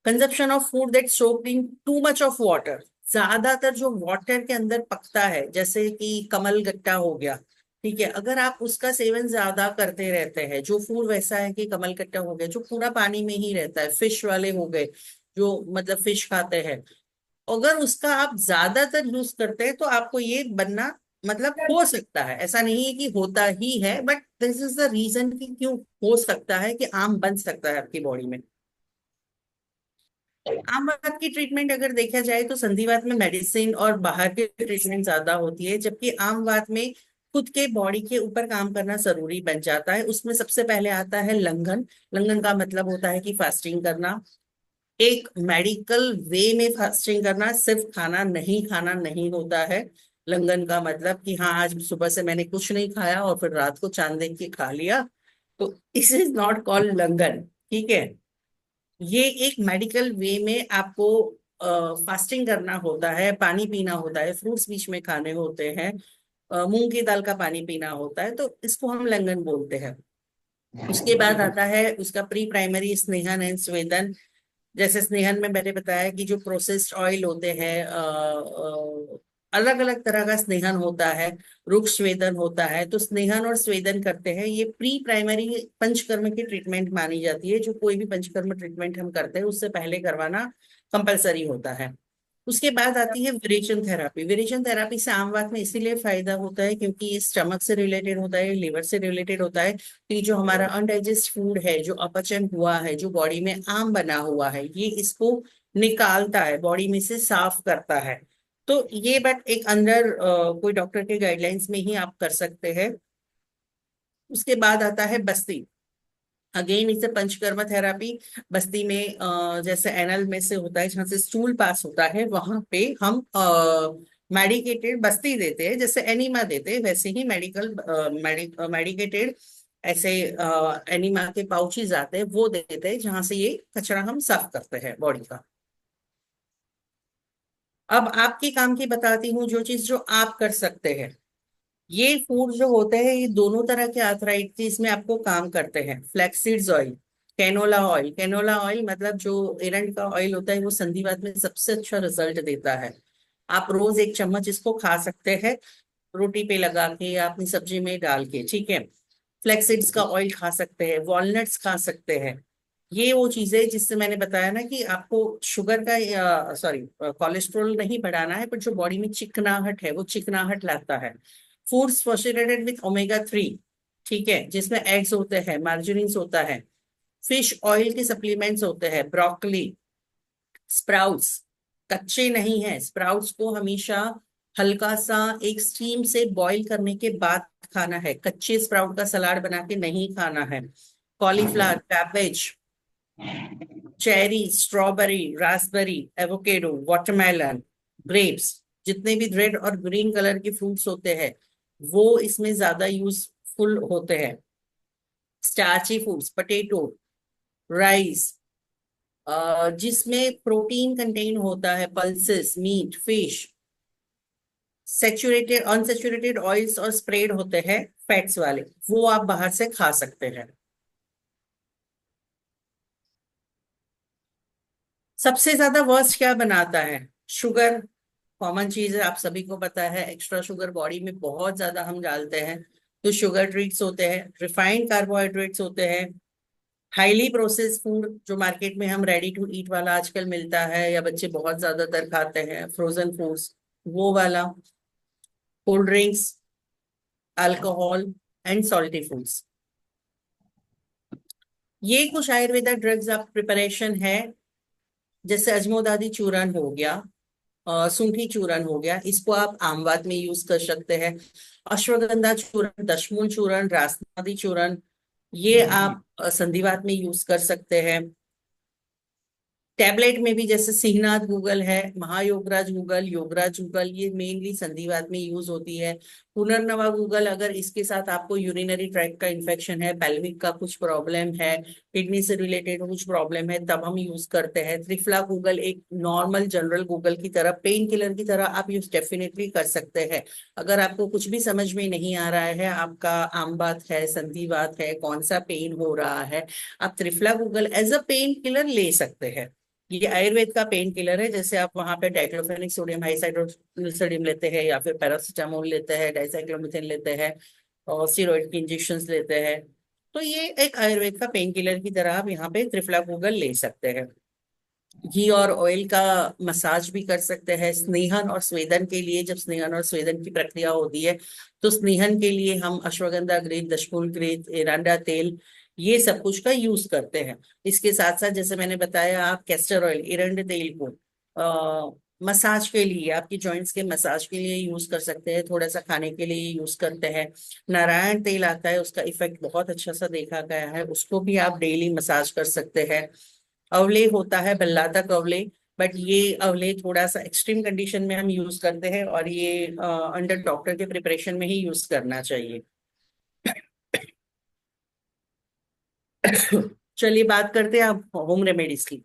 Speaker 3: Consumption of food that soaked in too much of water, ज्यादातर जो वाटर के अंदर पकता है, जैसे कि कमल गट्टा हो गया, ठीक है, अगर आप उसका सेवन ज्यादा करते रहते हैं, जो फूड वैसा है कि कमलकट्टा हो गया जो पूरा पानी में ही रहता है, फिश वाले हो गए जो मतलब फिश खाते हैं, अगर उसका आप ज्यादातर यूज करते हैं तो आपको ये बनना मतलब हो सकता है, ऐसा नहीं है कि होता ही है, but this is the reason कि क्यों हो सकता है कि आम बन सकता है आपकी बॉडी में। आम बात की ट्रीटमेंट अगर देखा जाए तो संधिवात में मेडिसिन और बाहर की ट्रीटमेंट ज्यादा होती है, जबकि आम बात में खुद के बॉडी के ऊपर काम करना जरूरी बन जाता है। उसमें सबसे पहले आता है लंघन। लंघन का मतलब होता है कि फास्टिंग करना, एक मेडिकल वे में फास्टिंग करना, सिर्फ खाना नहीं खाना नहीं होता है। लंघन का मतलब कि हाँ आज सुबह से मैंने कुछ नहीं खाया और फिर रात को चांद देख के खा लिया, तो इस इज नॉट कॉल्ड लंघन। ठीक है, ये एक मेडिकल वे में आपको फास्टिंग करना होता है, पानी पीना होता है, फ्रूट्स बीच में खाने होते हैं, मूंग की दाल का पानी पीना होता है, तो इसको हम लंघन बोलते हैं। उसके बाद आता है उसका प्री प्राइमरी स्नेहन एंड स्वेदन। जैसे स्नेहन में मैंने बताया कि जो प्रोसेस्ड ऑयल होते हैं, अलग अलग तरह का स्नेहन होता है, रुक्ष स्वेदन होता है, तो स्नेहन और स्वेदन करते हैं, ये प्री प्राइमरी पंचकर्म की ट्रीटमेंट मानी जाती है। जो कोई भी पंचकर्म ट्रीटमेंट हम करते हैं उससे पहले करवाना कंपलसरी होता है। उसके बाद आती है विरेचन थेरापी। विरेचन थेरापी से आम बात में इसीलिए फायदा होता है क्योंकि ये स्टमक से रिलेटेड होता है, लिवर से रिलेटेड होता है, कि जो हमारा अनडाइजेस्ट फूड है, जो अपचन हुआ है, जो बॉडी में आम बना हुआ है, ये इसको निकालता है, बॉडी में से साफ करता है। तो ये बट एक अंदर कोई डॉक्टर के गाइडलाइंस में ही आप कर सकते हैं। उसके बाद आता है बस्ती। अगेन इसे पंचकर्म थेरापी। बस्ती में जैसे एनल में से होता है जहां से स्टूल पास होता है, वहां पे हम मेडिकेटेड बस्ती देते हैं, जैसे एनिमा देते हैं वैसे ही मेडिकल मेडिकेटेड ऐसे एनिमा के पाउचेज आते हैं वो देते हैं, जहां से ये कचरा हम साफ करते हैं बॉडी का। अब आपके काम की बताती हूँ जो चीज जो आप कर सकते हैं। ये फूड जो होते हैं ये दोनों तरह के आर्थराइटिस में आपको काम करते हैं। Flaxseeds oil, canola oil. Canola oil मतलब जो एरंड का ऑयल होता है वो संधिवात में सबसे अच्छा रिजल्ट देता है। आप रोज एक चम्मच इसको खा सकते हैं, रोटी पे लगा के या अपनी सब्जी में डाल के। ठीक है, फ्लैक्सीड्स का ऑयल खा सकते हैं, वॉलनट्स खा सकते हैं। ये वो चीजें जिससे मैंने बताया ना कि आपको शुगर का या सॉरी कोलेस्ट्रॉल नहीं बढ़ाना है, पर जो बॉडी में चिकनाहट है वो चिकनाहट लाता है। फूड्स फॉस्फेटेड विथ ओमेगा 3, ठीक है, जिसमें एग्स होते हैं, मार्जरीन्स होता है, फिश ऑयल के सप्लीमेंट्स होते हैं, ब्रोकली, स्प्राउट्स। कच्चे नहीं है, स्प्राउट्स को हमेशा हल्का सा एक स्टीम से बॉईल करने के बाद खाना है, कच्चे स्प्राउट का सलाद बना के नहीं खाना है। Cauliflower, cabbage, cherry, strawberry, Raspberry, avocado, watermelon, grapes, जितने भी रेड और ग्रीन कलर के फ्रूट्स होते हैं वो इसमें ज्यादा यूजफुल होते हैं। स्टार्ची फूड्स, पोटैटो, राइस, जिसमें प्रोटीन कंटेन होता है, pulses, meat, fish, saturated unsaturated oils और स्प्रेड होते हैं फैट्स वाले, वो आप बाहर से खा सकते हैं। सबसे ज्यादा वर्स्ट क्या बनाता है? शुगर। कॉमन चीज है, आप सभी को पता है, एक्स्ट्रा शुगर बॉडी में बहुत ज्यादा हम डालते हैं तो शुगर ट्रीट्स होते हैं, रिफाइंड कार्बोहाइड्रेट्स होते हैं, हाईली प्रोसेस्ड फूड जो मार्केट में हम रेडी टू ईट वाला आजकल मिलता है या बच्चे बहुत ज्यादातर खाते हैं, फ्रोजन फूड्स वो वाला, cold drinks, alcohol and salty foods. ये कुछ आयुर्वेदा ड्रग्स आप प्रिपरेशन है, जैसे अजमोदादी चूर्ण हो गया, सूंठी चूर्ण हो गया, इसको आप आमवात में यूज कर सकते हैं। अश्वगंधा चूर्ण, दशमूल चूर्ण, रासनादी चूर्ण, ये आप संधिवात में यूज कर सकते हैं। टैबलेट में भी जैसे सिहनाथ गूगल है, महायोगराज गूगल, योगराज गूगल, ये मेनली संधिवात में यूज होती है। पुनर्नवा गूगल अगर इसके साथ आपको यूरिनरी ट्रैक्ट का इन्फेक्शन है, पेल्विक का कुछ प्रॉब्लम है, किडनी से रिलेटेड कुछ प्रॉब्लम है, तब हम यूज करते हैं। त्रिफला गूगल एक नॉर्मल जनरल गूगल की तरह, पेन किलर की तरह आप यूज डेफिनेटली कर सकते हैं। अगर आपको कुछ भी समझ में नहीं आ रहा है, आपका आम बात है, संधिवात है, कौन सा पेन हो रहा है, आप triphala guggul as a painkiller ले सकते हैं। ये आयुर्वेद का पेन किलर है, जैसे आप वहां पे डाइक्लोफेनिक सोडियम हाइड्रोक्साइड लेते हैं या फिर पैरासिटामोल लेते हैं, डाइसाइक्लोमिथेन लेते हैं, और स्टेरॉइड के इंजेक्शन लेते हैं। तो ये एक आयुर्वेद का पेन किलर की तरह आप यहाँ पे त्रिफलाकुगल ले सकते हैं। घी और ऑयल का मसाज भी कर सकते हैं। स्नेहन और स्वेदन के लिए, जब स्नेहन और स्वेदन की प्रक्रिया होती है, तो स्नेहन के लिए हम अश्वगंधा घृत, दशमूल घृत, एरंडा तेल, ये सब कुछ का यूज करते हैं। इसके साथ साथ जैसे मैंने बताया, आप कैस्टर ऑयल, एरंड तेल को मसाज के लिए, आपकी जॉइंट्स के मसाज के लिए यूज कर सकते हैं। थोड़ा सा खाने के लिए यूज करते हैं। नारायण तेल आता है, उसका इफेक्ट बहुत अच्छा सा देखा गया है, उसको भी आप डेली मसाज कर सकते हैं। अवले होता है, भल्लातक अवले, बट ये अवले थोड़ा सा एक्सट्रीम कंडीशन में हम यूज करते हैं, और ये अंडर डॉक्टर के प्रिपरेशन में ही यूज करना चाहिए। चलिए बात करते हैं आप होम रेमेडीज की।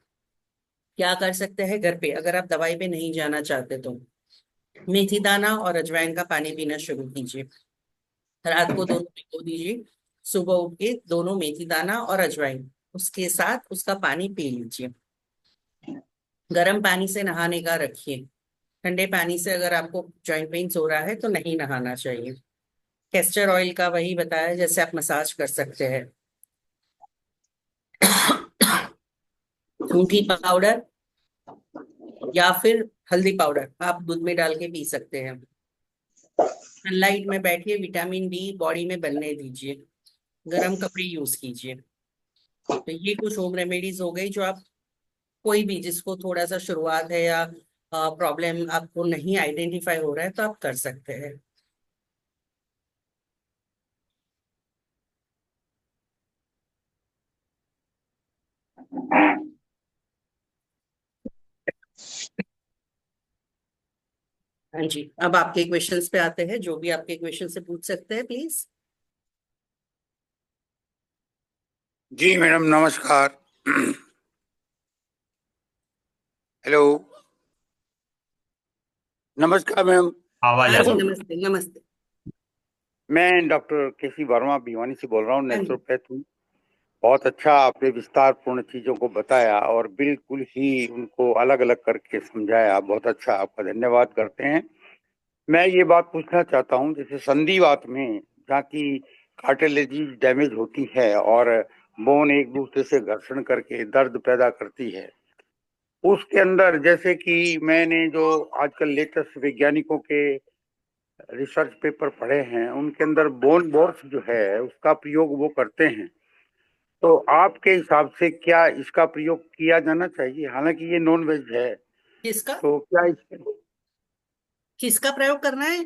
Speaker 3: क्या कर सकते हैं घर पे अगर आप दवाई पे नहीं जाना चाहते तो? मेथी दाना और अजवाइन का पानी पीना शुरू कीजिए। रात को दोनों भिगो दीजिए। सुबह उठ के दोनों मेथी दाना और अजवाइन, उसके साथ उसका पानी पी लीजिए। गर्म पानी से नहाने का रखिए। ठंडे पानी से अगर आपको जॉइंट पेन्स हो रहा है तो नहीं नहाना चाहिए। कैस्टर ऑयल का वही बताया, जैसे आप मसाज कर सकते हैं। सूंठी पाउडर या फिर हल्दी पाउडर आप दूध में डाल के पी सकते हैं। सनलाइट में बैठिए, विटामिन डी बॉडी में बनने दीजिए। गर्म कपड़े यूज कीजिए। तो ये कुछ होम रेमेडीज हो गई, जो आप, कोई भी जिसको थोड़ा सा शुरुआत है या प्रॉब्लम आपको नहीं आइडेंटिफाई हो रहा है, तो आप कर सकते हैं। हाँ जी, अब आपके क्वेश्चंस पे आते हैं। जो भी आपके क्वेश्चन से पूछ सकते हैं प्लीज।
Speaker 4: जी मैडम नमस्कार। हेलो। नमस्कार मैम।
Speaker 1: आवाज
Speaker 3: हाँ
Speaker 1: आ
Speaker 3: जी,
Speaker 1: रही है।
Speaker 3: नमस्ते नमस्ते।
Speaker 4: मैं डॉक्टर केसी वर्मा भिवानी से बोल रहा हूँ,
Speaker 3: हाँ जी।
Speaker 4: नेचुरोपैथ हूँ। बहुत अच्छा आपने विस्तार पूर्ण चीजों को बताया और बिल्कुल ही उनको अलग अलग करके समझाया। बहुत अच्छा, आपका धन्यवाद करते हैं। मैं ये बात पूछना चाहता हूँ, जैसे संधिवात में जहाँ की कार्टिलेजी डैमेज होती है और बोन एक दूसरे से घर्षण करके दर्द पैदा करती है, उसके अंदर जैसे कि मैंने जो आजकल लेटेस्ट वैज्ञानिकों के रिसर्च पेपर पढ़े हैं, उनके अंदर बोन बोर्स जो है उसका प्रयोग वो करते हैं। तो आपके हिसाब से क्या इसका प्रयोग किया जाना चाहिए? हालांकि ये नॉन वेज है,
Speaker 3: किसका?
Speaker 4: तो क्या इस
Speaker 3: किसका प्रयोग करना है?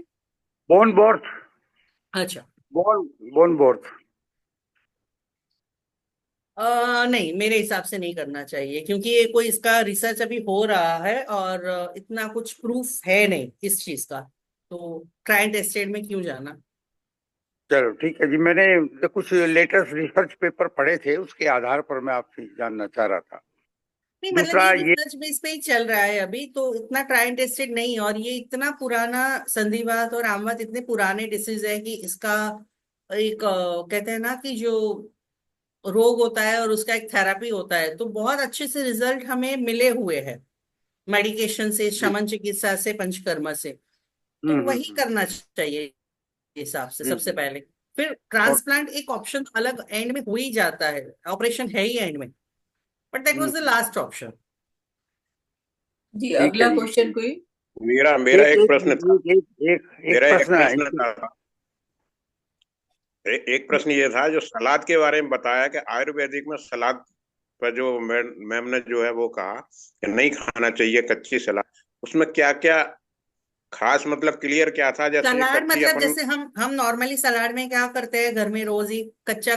Speaker 4: बोन बोर्स,
Speaker 3: अच्छा।
Speaker 4: बोन बोन बोर्स।
Speaker 3: नहीं, मेरे हिसाब से नहीं करना चाहिए, क्योंकि ये कोई, इसका रिसर्च अभी हो रहा है और इतना कुछ प्रूफ है नहीं इस चीज का। तो ट्रायल टेस्टेड में क्यों जाना?
Speaker 4: चलो ठीक है जी, मैंने तो कुछ लेटेस्ट रिसर्च पेपर पढ़े थे, उसके आधार पर मैं आपसे जानना चाह रहा था।
Speaker 3: नहीं, मतलब ये
Speaker 4: दूसरा ये,
Speaker 3: रिसर्च बेस पे ही चल रहा है अभी, तो इतना ट्रायल टेस्टेड नहीं। और ये इतना पुराना, संधिवात और आमवात इतने पुराने डिसीज है कि इसका एक कहते हैं ना कि जो रोग होता है और उसका एक थेरापी होता है, तो बहुत अच्छे से रिजल्ट हमें मिले हुए हैं। मेडिकेशन से, शमन चिकित्सा से, पंचकर्मा से। तो वही
Speaker 4: हम्म।
Speaker 3: करना चाहिए हिसाब से
Speaker 4: जी
Speaker 3: सबसे
Speaker 4: जी।
Speaker 3: पहले। फिर
Speaker 4: और
Speaker 3: ट्रांसप्लांट एक ऑप्शन अलग एंड में हो ही जाता है, ऑपरेशन है ही एंड में, but that was the
Speaker 4: hmm.
Speaker 3: Last option.
Speaker 2: जी,
Speaker 4: ठीक है
Speaker 2: अगला
Speaker 4: जी।
Speaker 2: क्वेश्चन कोई?
Speaker 5: मेरा मेरा
Speaker 4: एक
Speaker 5: एक
Speaker 4: एक
Speaker 5: प्रश्न था।
Speaker 4: एक
Speaker 5: मेरा एक
Speaker 4: प्रश्न है
Speaker 5: प्रश्न था। एक प्रश्न ये था, जो सलाद के बारे में बताया कि आयुर्वेदिक में सलाद पर जो मैम ने जो है वो कहा कि नहीं खाना चाहिए कच्ची सलाद, उसमें क्या क्या खास मतलब क्लियर क्या था? जैसे
Speaker 3: सलाद
Speaker 5: कच्ची
Speaker 3: मतलब,
Speaker 5: अपन।
Speaker 3: जैसे हम नॉर्मली सलाद में क्या करते हैं घर में रोज ही, कच्चा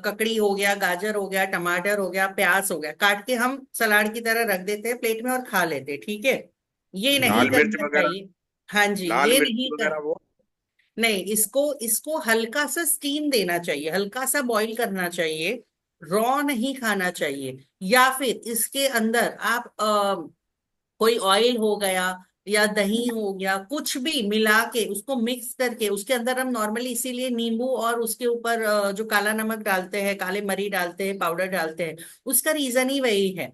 Speaker 3: ककड़ी हो गया, गाजर हो गया, टमाटर हो गया, प्याज हो गया, काट के हम सलाद की तरह रख देते हैं प्लेट में और खा लेते हैं, ठीक है? ये नहीं
Speaker 5: लाल मिर्च
Speaker 3: करना
Speaker 5: वगैरह,
Speaker 3: चाहिए। हाँ जी,
Speaker 5: लाल
Speaker 3: ये
Speaker 5: मिर्च
Speaker 3: नहीं कर।
Speaker 5: वगैरह वो।
Speaker 3: नहीं, इसको इसको हल्का सा स्टीम देना चाहिए, हल्का सा बॉईल करना चाहिए। रॉ नहीं खाना चाहिए। या फिर इसके अंदर आप कोई ऑयल हो गया या दही हो गया, कुछ भी मिला के उसको मिक्स करके, उसके अंदर हम नॉर्मली इसीलिए नींबू और उसके ऊपर जो काला नमक डालते हैं, काले मरी डालते हैं, पाउडर डालते हैं, उसका रीजन ही वही है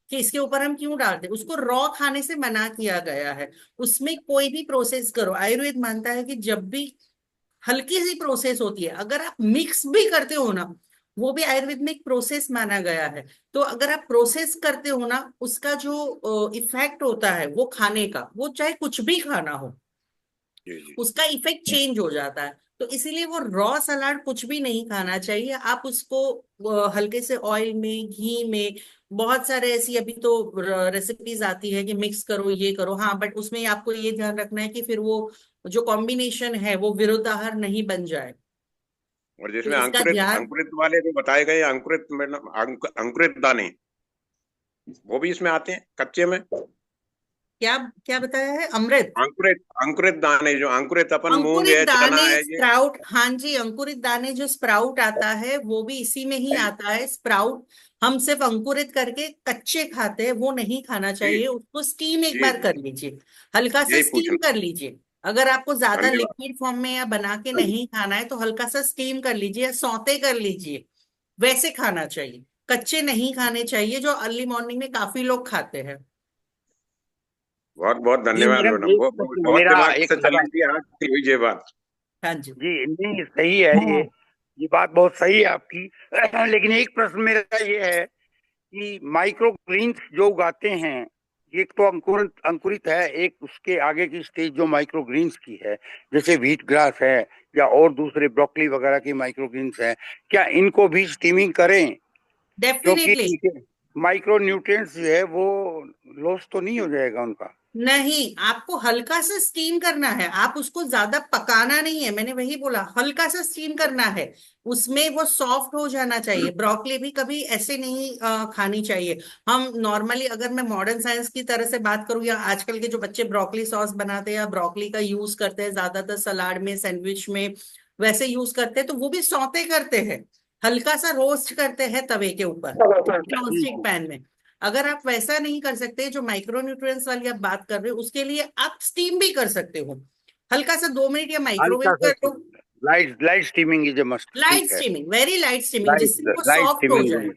Speaker 3: कि इसके ऊपर हम क्यों डालते हैं। उसको रॉ खाने से मना किया गया है। उसमें कोई भी प्रोसेस करो, आयुर्वेद मानता है कि जब भी हल्की सी प्रोसेस होती है। अगर आप मिक्स भी करते हो ना, वो भी आयुर्वेद में एक प्रोसेस माना गया है। तो अगर आप प्रोसेस करते हो ना, उसका जो इफेक्ट होता है वो खाने का, वो चाहे कुछ भी खाना हो,
Speaker 5: जी जी।
Speaker 3: उसका इफेक्ट चेंज हो जाता है। तो इसीलिए वो रॉ सलाद कुछ भी नहीं खाना चाहिए। आप उसको हल्के से ऑयल में, घी में, बहुत सारे ऐसी अभी तो रेसिपीज आती है कि मिक्स करो, ये करो, हाँ, बट उसमें आपको ये ध्यान रखना है कि फिर वो जो कॉम्बिनेशन है वो विरुद्धाहार नहीं बन जाए।
Speaker 5: और
Speaker 3: तो
Speaker 5: जिसमें
Speaker 3: इसका
Speaker 5: अंकुरित
Speaker 3: ध्यान।
Speaker 5: अंकुरित वाले जो बताए गए, अंकुरित मतलब अंकुरित दाने, वो भी इसमें आते हैं कच्चे में।
Speaker 3: क्या क्या बताया है? अमृत।
Speaker 5: अंकुरित अंकुरित दाने, जो अंकुरित अपन मूंग
Speaker 3: अंकुरित
Speaker 5: है, चना
Speaker 3: दाने,
Speaker 5: है, ये।
Speaker 3: स्प्राउट, हाँ जी, अंकुरित दाने जो स्प्राउट आता है वो भी इसी में ही आता है। स्प्राउट हम सिर्फ अंकुरित करके कच्चे खाते हैं, वो नहीं खाना
Speaker 5: जी
Speaker 3: चाहिए। उसको स्टीम एक
Speaker 5: जी
Speaker 3: बार
Speaker 5: जी,
Speaker 3: कर लीजिए, हल्का सा
Speaker 5: यही
Speaker 3: स्टीम
Speaker 5: पूछना।
Speaker 3: कर लीजिए। अगर आपको ज्यादा
Speaker 5: धन्यवाद।
Speaker 3: लिक्विड फॉर्म में या बना के नहीं खाना है तो हल्का सा स्टीम कर लीजिए या सौते कर लीजिए, वैसे खाना चाहिए। कच्चे नहीं खाने चाहिए, जो अर्ली मॉर्निंग में काफी लोग खाते हैं।
Speaker 5: बहुत बहुत
Speaker 4: जी
Speaker 5: धन्यवाद
Speaker 4: मैडम,
Speaker 5: मैडम,
Speaker 4: एक
Speaker 5: वो
Speaker 4: प्रश्न
Speaker 5: बहुत
Speaker 4: मेरा,
Speaker 5: दिमाग
Speaker 4: एक
Speaker 5: से चली
Speaker 4: सवाल।
Speaker 5: थी आज की हुई ये बात।
Speaker 3: हाँ जी।
Speaker 4: जी नहीं, सही है ये बात बहुत सही है आपकी। लेकिन एक प्रश्न मेरा ये है कि माइक्रो ग्रीन्स जो उगाते हैं, एक तो अंकुरित अंकुरित है, एक उसके आगे की स्टेज जो माइक्रो ग्रीन्स की है, जैसे व्हीट ग्रास है या और दूसरे ब्रोकली वगैरह की माइक्रो ग्रीन्स है, क्या इनको भी स्टीमिंग करें?
Speaker 3: डेफिनेटली।
Speaker 4: क्योंकि माइक्रो न्यूट्रिएंट्स जो है वो लॉस तो नहीं हो जाएगा उनका?
Speaker 3: नहीं, आपको हल्का सा स्टीम करना है, आप उसको ज्यादा पकाना नहीं है। मैंने वही बोला, हल्का सा स्टीम करना है। उसमें वो सॉफ्ट हो जाना चाहिए। ब्रोकली भी कभी ऐसे नहीं खानी चाहिए। हम नॉर्मली, अगर मैं मॉडर्न साइंस की तरह से बात करूं, या आजकल के जो बच्चे ब्रोकली सॉस बनाते हैं या ब्रोकली का यूज करते हैं ज्यादातर सलाद में, सैंडविच में, वैसे यूज करते हैं, तो वो भी सौते करते हैं, हल्का सा रोस्ट करते हैं तवे के ऊपर, नॉन
Speaker 4: जी
Speaker 3: स्टिक
Speaker 4: जी।
Speaker 3: पैन में। अगर आप वैसा नहीं कर सकते, जो माइक्रो न्यूट्रिएंट्स वाली आप बात कर रहे हो, उसके लिए आप स्टीम भी कर सकते हो, हल्का सा 2 मिनट या माइक्रोवेव
Speaker 4: हल्का सा
Speaker 3: कर लो।
Speaker 4: Light light steaming is a must,
Speaker 3: light
Speaker 4: ठीक है।
Speaker 3: स्टीमिंग, वेरी लाइट स्टीमिंग, जिससे
Speaker 4: लाइट
Speaker 3: वो
Speaker 4: लाइट
Speaker 3: सॉफ्ट हो
Speaker 4: स्टीमिंग।
Speaker 3: जाए।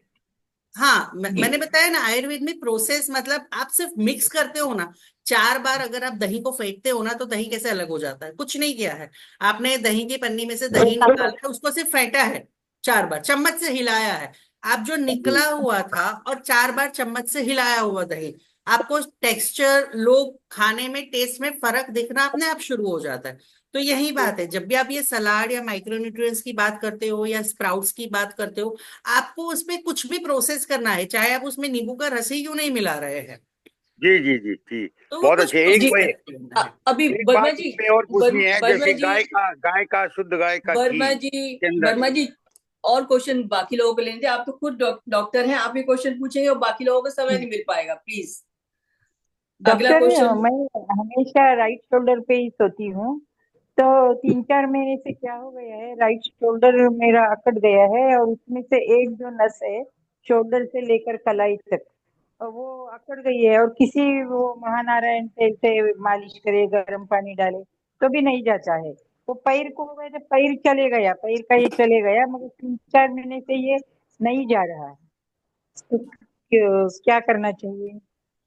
Speaker 3: हाँ,
Speaker 2: जी
Speaker 3: मैंने बताया ना, आयुर्वेद में प्रोसेस मतलब आप सिर्फ मिक्स करते हो ना। 4 बार अगर आप दही को फेंटते हो ना, तो दही कैसे अलग हो जाता है? कुछ नहीं किया है आपने, दही की पन्नी में से दही निकाला है, उसको सिर्फ फेंटा है, 4 बार चम्मच से हिलाया है। आप जो निकला हुआ था और 4 बार चम्मच से हिलाया हुआ दही, आपको टेक्सचर, लोग खाने में, टेस्ट में फर्क दिखना अपने आप शुरू हो जाता है। तो यही बात है, जब भी आप ये सलाद या माइक्रोन्यूट्रिएंट्स की बात करते हो या स्प्राउट्स की बात करते हो, आपको उसमें कुछ भी प्रोसेस करना है, चाहे आप उसमें नींबू का रस ही क्यों नहीं मिला रहे हैं,
Speaker 4: जी जी जी जी।
Speaker 3: तो वो
Speaker 4: बहुत
Speaker 3: कुछ
Speaker 4: अच्छे।
Speaker 2: जी।
Speaker 4: एक
Speaker 3: प्रोसेस
Speaker 4: भाई,
Speaker 3: करके लेना है।
Speaker 2: अभी
Speaker 4: एक
Speaker 2: वर्मा
Speaker 4: बात
Speaker 2: जी,
Speaker 4: इसमें और पूछनी है,
Speaker 2: वर्मा
Speaker 4: जैसे
Speaker 2: जी,
Speaker 4: गाय का शुद्ध गाय का घी
Speaker 2: वर्मा जी,
Speaker 4: के अंदर।
Speaker 2: वर्मा जी, और क्वेश्चन बाकी लोगों को लेने थे। आप तो खुद डॉक्टर हैं, आप भी क्वेश्चन पूछेंगे और बाकी लोगों को समय नहीं मिल पाएगा, प्लीज। अगला
Speaker 6: डॉक्टर,
Speaker 2: क्वेश्चन।
Speaker 6: मैं हमेशा राइट शोल्डर पे ही सोती हूँ। तो 3-4 महीने से क्या हो गया है, राइट शोल्डर मेरा अकड़ गया है और उसमें से एक जो नस है, शोल्डर से लेकर कलाई तक, और वो अकड़ गई है। और किसी वो महानारायण तेल से मालिश करे, गर्म पानी डाले, तो भी नहीं जाता है। वो पैर को, मेरे पैर चले गया, पैर का ये चले गया, मगर 3-4 महीने से ये नहीं जा रहा है। तो क्या करना चाहिए?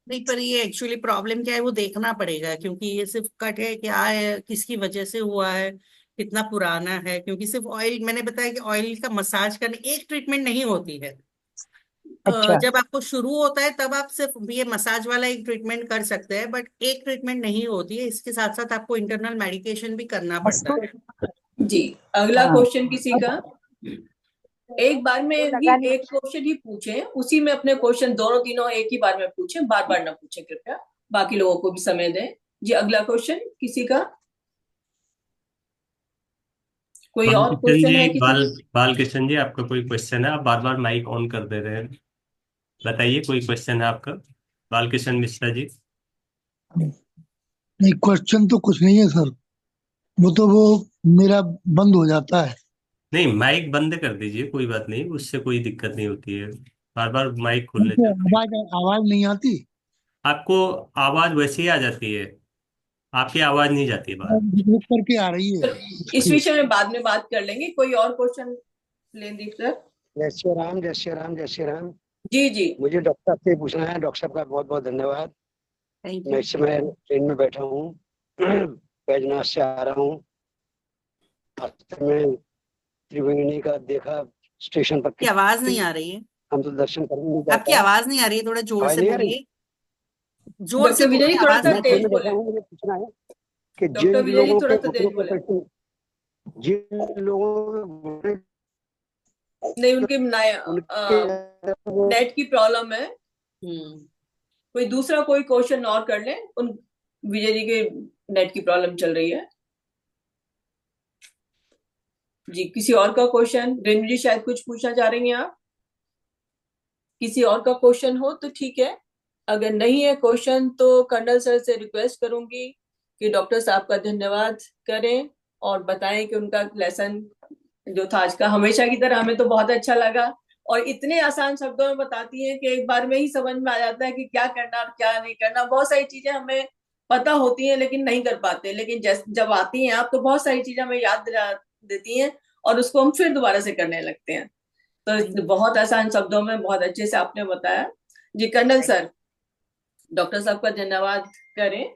Speaker 3: नहीं, पर ये एक्चुअली प्रॉब्लम क्या है वो देखना पड़ेगा, क्योंकि ये सिर्फ कट है, क्या है, किसकी वजह से हुआ है, कितना पुराना है। क्योंकि सिर्फ ऑयल, मैंने बताया कि ऑयल का मसाज करने एक ट्रीटमेंट नहीं होती है।
Speaker 6: अच्छा।
Speaker 3: जब आपको शुरू होता है तब आप सिर्फ ये मसाज वाला एक ट्रीटमेंट कर सकते हैं, बट एक ट्रीटमेंट नहीं होती है, इसके साथ साथ आपको इंटरनल मेडिकेशन भी करना पड़ता है।
Speaker 2: जी, अगला
Speaker 6: हाँ,
Speaker 2: क्वेश्चन किसी का? एक बार में
Speaker 6: वो
Speaker 2: ही
Speaker 6: लगाने।
Speaker 2: एक क्वेश्चन ही पूछे, उसी में अपने क्वेश्चन दोनों तीनों एक ही बार में पूछे, बार बार ना पूछे कृपया, बाकी लोगों को भी समय दें। जी, अगला क्वेश्चन किसी का? कोई और
Speaker 1: बालकिशन
Speaker 2: क्वेश्चन
Speaker 1: जी,
Speaker 2: है किसी?
Speaker 1: बालकिशन जी, आपका कोई क्वेश्चन है? आप बार बार माइक ऑन कर दे रहे हैं। बताइए, कोई क्वेश्चन है आपका, बालकिशन मिश्रा जी?
Speaker 7: नहीं, क्वेश्चन तो कुछ नहीं है सर। वो मेरा बंद हो जाता है।
Speaker 1: नहीं, माइक बंद कर दीजिए, कोई बात नहीं, उससे कोई दिक्कत नहीं होती है। बार बार माइक खोलने
Speaker 7: हमको
Speaker 1: से
Speaker 7: आवाज आवाज नहीं आती।
Speaker 1: आपको आवाज वैसे ही आ जाती है, आपकी आवाज नहीं जाती है बाहर।
Speaker 7: रुक करके आ रही है।
Speaker 2: तो इस विषय में बाद में बात कर लेंगे। कोई और क्वेश्चन लें सर?
Speaker 8: जय श्री राम, जय श्री राम, जय श्री राम।
Speaker 2: जी जी।
Speaker 8: मुझे डॉक्टर साहब से पूछना है। डॉक्टर साहब का बहुत बहुत धन्यवाद।
Speaker 3: थैंक
Speaker 8: मैं
Speaker 3: यू।
Speaker 8: इस समय ट्रेन में बैठा हूँ, बैजनाथ से आ रहा हूँ। रास्ते में त्रिवेणी का देखा स्टेशन पर।
Speaker 3: आपकी आवाज नहीं आ रही है।
Speaker 8: हम तो दर्शन करने नहीं जाते
Speaker 3: आपकी आवाज नहीं आ रही है, थोड़ा जोर
Speaker 8: आवाज
Speaker 3: से
Speaker 8: नहीं आ रही।
Speaker 3: बोलिए। जोर से
Speaker 2: डॉक्टर विजय जी
Speaker 3: बोलिए,
Speaker 2: थोड़ा
Speaker 3: आवाज
Speaker 2: सा
Speaker 8: मैं
Speaker 3: नहीं आ
Speaker 2: तेज
Speaker 3: रही।
Speaker 8: ट्रेन में बैठा
Speaker 2: बोले।
Speaker 8: हूँ, मुझे पूछना है कि
Speaker 2: डॉक्टर विजय जी थोड़ा सा तेज बोले।
Speaker 8: जिन लोगों
Speaker 2: नहीं, उनके
Speaker 8: उनके
Speaker 2: नेट की प्रॉब्लम है।
Speaker 3: हम्म।
Speaker 2: कोई दूसरा कोई क्वेश्चन और कर ले। उन विजय जी के नेट की प्रॉब्लम चल रही है जी। किसी और का क्वेश्चन? रेणु जी शायद कुछ पूछना चाह रही हैं आप। किसी और का क्वेश्चन हो तो ठीक है, अगर नहीं है क्वेश्चन तो कर्नल सर से रिक्वेस्ट करूंगी कि डॉक्टर साहब का धन्यवाद करें और बताएं कि उनका लेसन जो था आज का, हमेशा की तरह हमें तो बहुत अच्छा लगा और इतने आसान शब्दों में बताती हैं कि एक बार में ही समझ में आ जाता है कि क्या करना और क्या नहीं करना। बहुत सारी चीजें हमें पता होती हैं लेकिन नहीं कर पाते, लेकिन जब आती हैं आप तो बहुत सारी चीजें हमें याद दिला देती हैं और उसको हम फिर दोबारा से करने लगते हैं। तो बहुत आसान शब्दों में बहुत अच्छे से आपने बताया जी। कर्नल सर, डॉक्टर साहब का धन्यवाद करें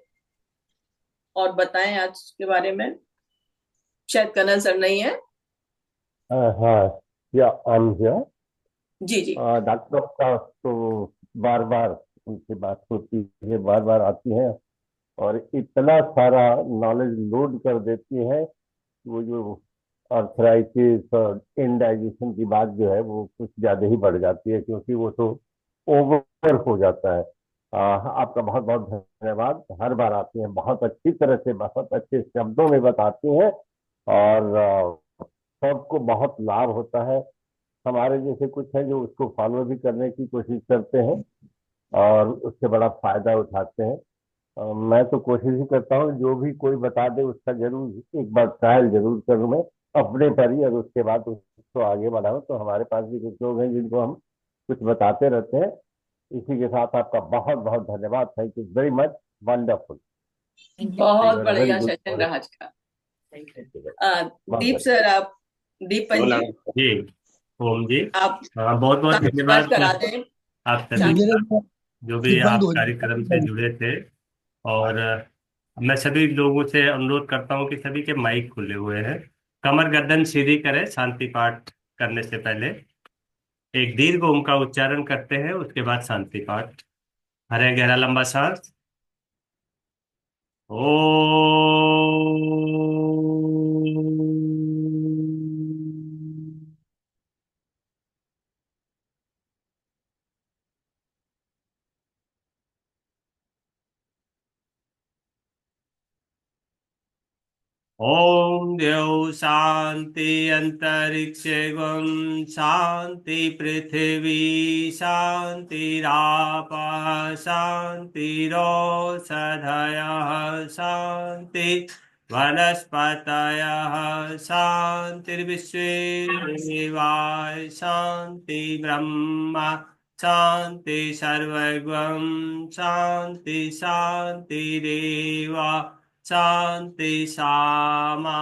Speaker 2: और बताएं आज के बारे में। शायद कर्नल सर नहीं है।
Speaker 9: हाँ, या I'm here।
Speaker 2: Ji ji.
Speaker 9: Doctor साहब तो बार बार उनसे बात होती है, बार बार आती हैं और इतना सारा नॉलेज लोड कर देती हैं। वो जो आर्थराइटिस और इंडाइजेशन की बात जो है वो कुछ ज्यादा ही बढ़ जाती है, क्योंकि वो तो ओवर हो जाता है। आपका बहुत बहुत धन्यवाद। हर बार आती हैं, बहुत अच्छी तरह से, बहुत अच्छे शब्दों में बताती हैं और सबको बहुत लाभ होता है। हमारे जैसे कुछ हैं जो उसको फॉलो भी करने की कोशिश करते हैं और उससे बड़ा फायदा उठाते हैं। मैं तो कोशिश ही करता हूँ जो भी कोई बता दे उसका जरूर एक बार ट्रायल जरूर करूँ मैं अपने पर ही, और उसके बाद उसको आगे बढ़ाऊँ। तो हमारे पास भी कुछ लोग हैं जिनको हम कुछ बताते रहते हैं। इसी के साथ आपका बहुत बहुत धन्यवाद। Thank you very much. Wonderful.
Speaker 2: बहुत
Speaker 9: वेरी
Speaker 2: बढ़िया
Speaker 9: गुड।
Speaker 2: सेशन रहा आज का।
Speaker 9: बहुत
Speaker 2: दीप सर, आप दीपन जी,
Speaker 1: जी ओम जी,
Speaker 2: आप
Speaker 1: बहुत बहुत
Speaker 2: स्टार्ट
Speaker 1: धन्यवाद
Speaker 2: करा दें।
Speaker 1: आप सभी
Speaker 7: मेरे
Speaker 1: का,
Speaker 7: में
Speaker 1: जो भी
Speaker 7: ये बंद
Speaker 1: आप
Speaker 7: हो
Speaker 1: कार्यक्रम से
Speaker 7: जाए।
Speaker 1: जुड़े थे। और मैं सभी लोगों से अनुरोध करता हूं कि सभी के माइक खुले हुए हैं। कमर गर्दन सीधी करें। शांति पाठ करने से पहले एक दीर्घ ओम का उच्चारण करते हैं, उसके बाद शांति पाठ। हरे गहरा लंबा सांस। ओ ओम देव शांति अंतरिक्ष एवं शांति पृथ्वी शांतिरापः शांतिरोषधयः शांति वनस्पतयः शांतिर्विश्वे देवाः शांति ब्रह्म शांति सर्वगं शांति शांतिरेव शांति सामा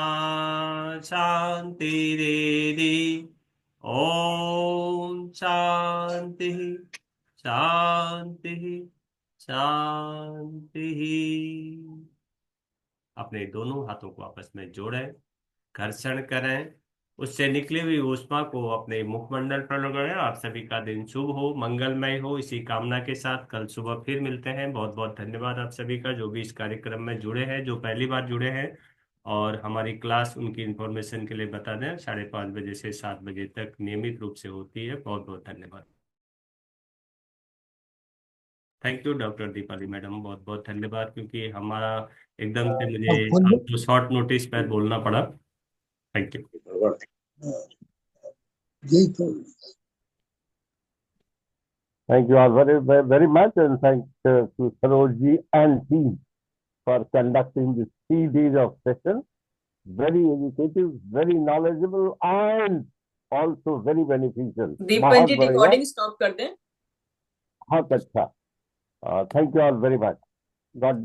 Speaker 1: शांतिरेधि। ओम शांति शांति शांति। अपने दोनों हाथों को आपस में जोड़ें, घर्षण करें, उससे निकली हुई ऊष्मा को अपने मुखमंडल पर लगाएं। आप सभी का दिन शुभ हो, मंगलमय हो, इसी कामना के साथ कल सुबह फिर मिलते हैं। बहुत बहुत धन्यवाद आप सभी का जो भी इस कार्यक्रम में जुड़े हैं, जो पहली बार जुड़े हैं। और हमारी क्लास उनकी इंफॉर्मेशन के लिए बता दें 5:30 से 7 बजे तक नियमित रूप से होती है। बहुत बहुत धन्यवाद। Thank you doctor Deepali madam, बहुत बहुत धन्यवाद, क्योंकि हमारा एकदम से मुझे आपको शॉर्ट नोटिस पर बोलना पड़ा। Thank you.
Speaker 7: यही तो
Speaker 9: Thank you all very, very, very much, and thanks to Sarojji and team for conducting this 3 days of session. Very educative, very knowledgeable, and also very beneficial.
Speaker 2: दीपन जी
Speaker 9: बहुत बढ़िया,
Speaker 2: recording stop कर दें।
Speaker 9: बहुत अच्छा। Thank you all very much. God bless.